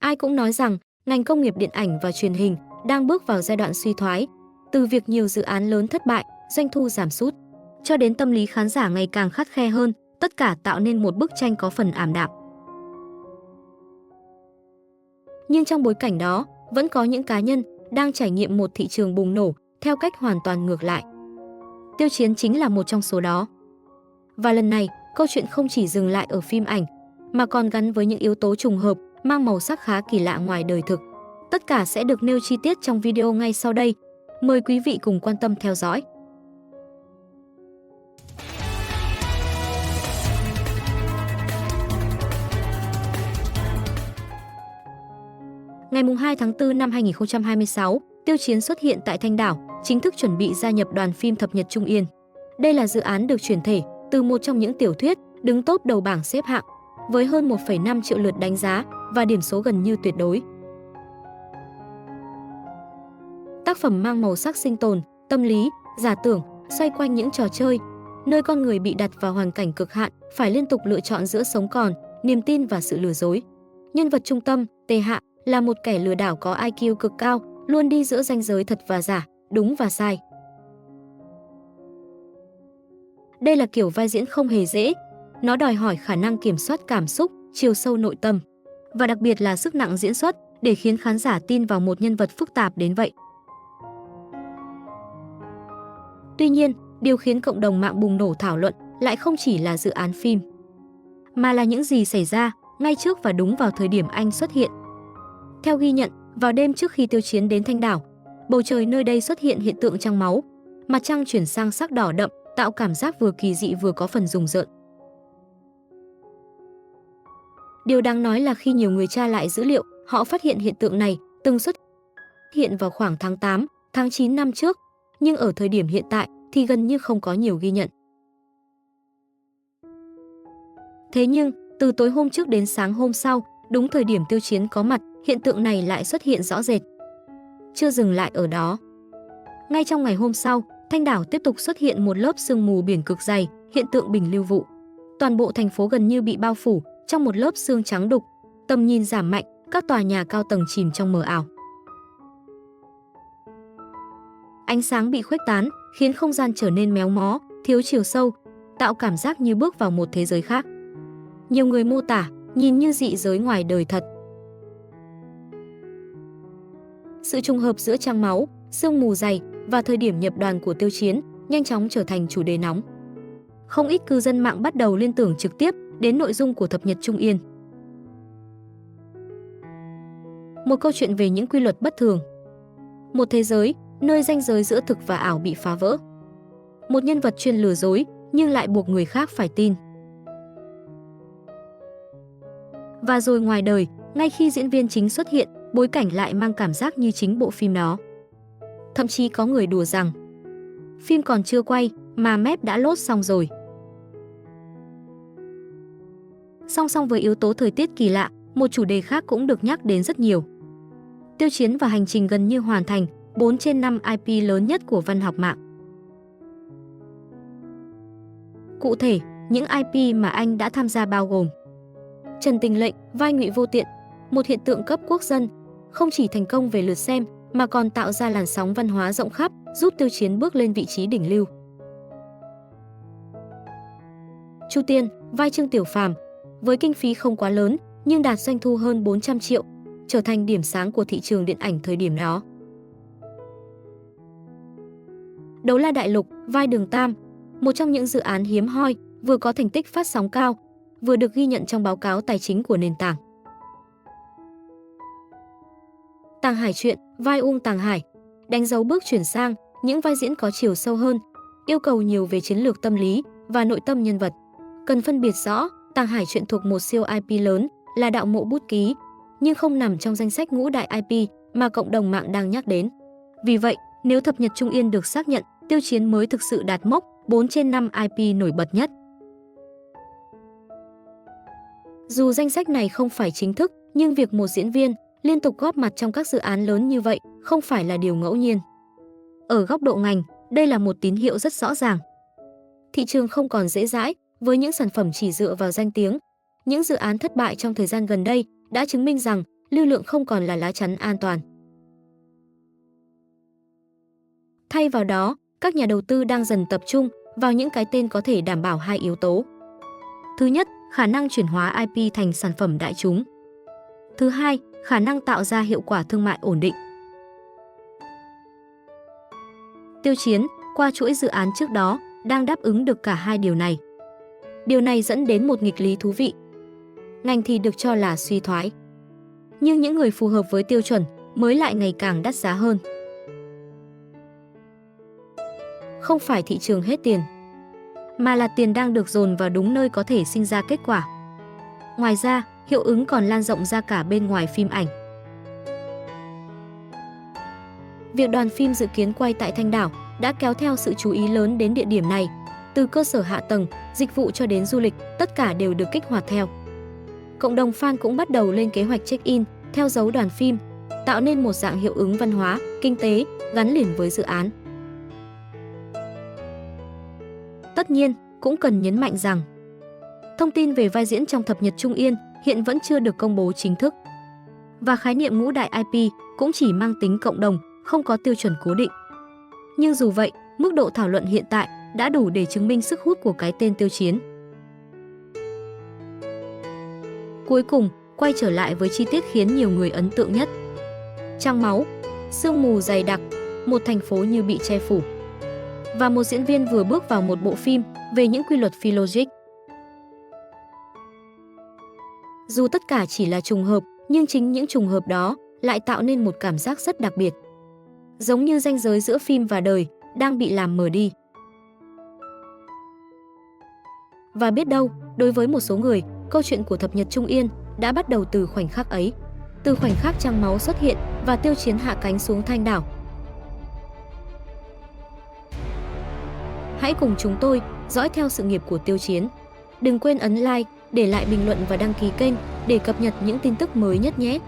Ai cũng nói rằng ngành công nghiệp điện ảnh và truyền hình đang bước vào giai đoạn suy thoái, từ việc nhiều dự án lớn thất bại, doanh thu giảm sút, cho đến tâm lý khán giả ngày càng khắt khe hơn, tất cả tạo nên một bức tranh có phần ảm đạm. Nhưng trong bối cảnh đó, vẫn có những cá nhân đang trải nghiệm một thị trường bùng nổ theo cách hoàn toàn ngược lại. Tiêu Chiến chính là một trong số đó. Và lần này, câu chuyện không chỉ dừng lại ở phim ảnh, mà còn gắn với những yếu tố trùng hợp, mang màu sắc khá kỳ lạ ngoài đời thực. Tất cả sẽ được nêu chi tiết trong video ngay sau đây. Mời quý vị cùng quan tâm theo dõi. Ngày 2 tháng 4 năm 2026, Tiêu Chiến xuất hiện tại Thanh Đảo, chính thức chuẩn bị gia nhập đoàn phim Thập Nhật Trung Yên. Đây là dự án được chuyển thể từ một trong những tiểu thuyết đứng top đầu bảng xếp hạng, với hơn 1,5 triệu lượt đánh giá và điểm số gần như tuyệt đối. Tác phẩm mang màu sắc sinh tồn, tâm lý, giả tưởng, xoay quanh những trò chơi, nơi con người bị đặt vào hoàn cảnh cực hạn, phải liên tục lựa chọn giữa sống còn, niềm tin và sự lừa dối. Nhân vật trung tâm, Tề Hạ, là một kẻ lừa đảo có IQ cực cao, luôn đi giữa ranh giới thật và giả, đúng và sai. Đây là kiểu vai diễn không hề dễ. Nó đòi hỏi khả năng kiểm soát cảm xúc, chiều sâu nội tâm, và đặc biệt là sức nặng diễn xuất để khiến khán giả tin vào một nhân vật phức tạp đến vậy. Tuy nhiên, điều khiến cộng đồng mạng bùng nổ thảo luận lại không chỉ là dự án phim, mà là những gì xảy ra ngay trước và đúng vào thời điểm anh xuất hiện. Theo ghi nhận, vào đêm trước khi Tiêu Chiến đến Thanh Đảo, bầu trời nơi đây xuất hiện hiện tượng trăng máu, mặt trăng chuyển sang sắc đỏ đậm, tạo cảm giác vừa kỳ dị vừa có phần rùng rợn. Điều đáng nói là khi nhiều người tra lại dữ liệu, họ phát hiện hiện tượng này từng xuất hiện vào khoảng tháng 8, tháng 9 năm trước, nhưng ở thời điểm hiện tại thì gần như không có nhiều ghi nhận. Thế nhưng, từ tối hôm trước đến sáng hôm sau, đúng thời điểm Tiêu Chiến có mặt, hiện tượng này lại xuất hiện rõ rệt. Chưa dừng lại ở đó. Ngay trong ngày hôm sau, Thanh Đảo tiếp tục xuất hiện một lớp sương mù biển cực dày, hiện tượng bình lưu vụ. Toàn bộ thành phố gần như bị bao phủ trong một lớp sương trắng đục, tầm nhìn giảm mạnh, các tòa nhà cao tầng chìm trong mờ ảo. Ánh sáng bị khuếch tán, khiến không gian trở nên méo mó, thiếu chiều sâu, tạo cảm giác như bước vào một thế giới khác. Nhiều người mô tả, nhìn như dị giới ngoài đời thật. Sự trùng hợp giữa trăng máu, sương mù dày và thời điểm nhập đoàn của Tiêu Chiến nhanh chóng trở thành chủ đề nóng. Không ít cư dân mạng bắt đầu liên tưởng trực tiếp đến nội dung của Thập Nhật Trung Yên. Một câu chuyện về những quy luật bất thường. Một thế giới, nơi ranh giới giữa thực và ảo bị phá vỡ. Một nhân vật chuyên lừa dối nhưng lại buộc người khác phải tin. Và rồi ngoài đời, ngay khi diễn viên chính xuất hiện, bối cảnh lại mang cảm giác như chính bộ phim đó. Thậm chí có người đùa rằng phim còn chưa quay mà mép đã lốt xong rồi. Song song với yếu tố thời tiết kỳ lạ, một chủ đề khác cũng được nhắc đến rất nhiều. Tiêu Chiến và hành trình gần như hoàn thành, 4 trên 5 IP lớn nhất của văn học mạng. Cụ thể, những IP mà anh đã tham gia bao gồm Trần Tình Lệnh, vai Ngụy Vô Tiện, một hiện tượng cấp quốc dân, không chỉ thành công về lượt xem mà còn tạo ra làn sóng văn hóa rộng khắp, giúp Tiêu Chiến bước lên vị trí đỉnh lưu. Chu Tiên, vai Trương Tiểu Phàm, với kinh phí không quá lớn nhưng đạt doanh thu hơn 400 triệu, trở thành điểm sáng của thị trường điện ảnh thời điểm đó. Đấu La Đại Lục, vai Đường Tam, một trong những dự án hiếm hoi, vừa có thành tích phát sóng cao, vừa được ghi nhận trong báo cáo tài chính của nền tảng. Tàng Hải Truyện, vai Uông Tàng Hải, đánh dấu bước chuyển sang những vai diễn có chiều sâu hơn, yêu cầu nhiều về chiến lược tâm lý và nội tâm nhân vật. Cần phân biệt rõ, Tàng Hải Truyện thuộc một siêu IP lớn là Đạo Mộ Bút Ký, nhưng không nằm trong danh sách ngũ đại IP mà cộng đồng mạng đang nhắc đến. Vì vậy, nếu Thập Nhật Trung Yên được xác nhận, Tiêu Chiến mới thực sự đạt mốc 4 trên 5 IP nổi bật nhất. Dù danh sách này không phải chính thức, nhưng việc một diễn viên liên tục góp mặt trong các dự án lớn như vậy không phải là điều ngẫu nhiên. Ở góc độ ngành, đây là một tín hiệu rất rõ ràng. Thị trường không còn dễ dãi với những sản phẩm chỉ dựa vào danh tiếng. Những dự án thất bại trong thời gian gần đây đã chứng minh rằng lưu lượng không còn là lá chắn an toàn. Thay vào đó, các nhà đầu tư đang dần tập trung vào những cái tên có thể đảm bảo hai yếu tố. Thứ nhất, khả năng chuyển hóa IP thành sản phẩm đại chúng. Thứ hai, khả năng tạo ra hiệu quả thương mại ổn định. Tiêu Chiến, qua chuỗi dự án trước đó, đang đáp ứng được cả hai điều này. Điều này dẫn đến một nghịch lý thú vị. Ngành thì được cho là suy thoái, nhưng những người phù hợp với tiêu chuẩn mới lại ngày càng đắt giá hơn. Không phải thị trường hết tiền, mà là tiền đang được dồn vào đúng nơi có thể sinh ra kết quả. Ngoài ra, hiệu ứng còn lan rộng ra cả bên ngoài phim ảnh. Việc đoàn phim dự kiến quay tại Thanh Đảo đã kéo theo sự chú ý lớn đến địa điểm này. Từ cơ sở hạ tầng, dịch vụ cho đến du lịch, tất cả đều được kích hoạt theo. Cộng đồng fan cũng bắt đầu lên kế hoạch check-in, theo dấu đoàn phim, tạo nên một dạng hiệu ứng văn hóa, kinh tế gắn liền với dự án. Tất nhiên, cũng cần nhấn mạnh rằng thông tin về vai diễn trong Thập Nhật Trung Yên hiện vẫn chưa được công bố chính thức. Và khái niệm ngũ đại IP cũng chỉ mang tính cộng đồng, không có tiêu chuẩn cố định. Nhưng dù vậy, mức độ thảo luận hiện tại đã đủ để chứng minh sức hút của cái tên Tiêu Chiến. Cuối cùng, quay trở lại với chi tiết khiến nhiều người ấn tượng nhất. Trăng máu, sương mù dày đặc, một thành phố như bị che phủ. Và một diễn viên vừa bước vào một bộ phim về những quy luật phi logic. Dù tất cả chỉ là trùng hợp, nhưng chính những trùng hợp đó lại tạo nên một cảm giác rất đặc biệt. Giống như ranh giới giữa phim và đời đang bị làm mờ đi. Và biết đâu, đối với một số người, câu chuyện của Thập Nhật Trung Yên đã bắt đầu từ khoảnh khắc ấy. Từ khoảnh khắc trăng máu xuất hiện và Tiêu Chiến hạ cánh xuống Thanh Đảo. Hãy cùng chúng tôi dõi theo sự nghiệp của Tiêu Chiến. Đừng quên ấn like, để lại bình luận và đăng ký kênh để cập nhật những tin tức mới nhất nhé!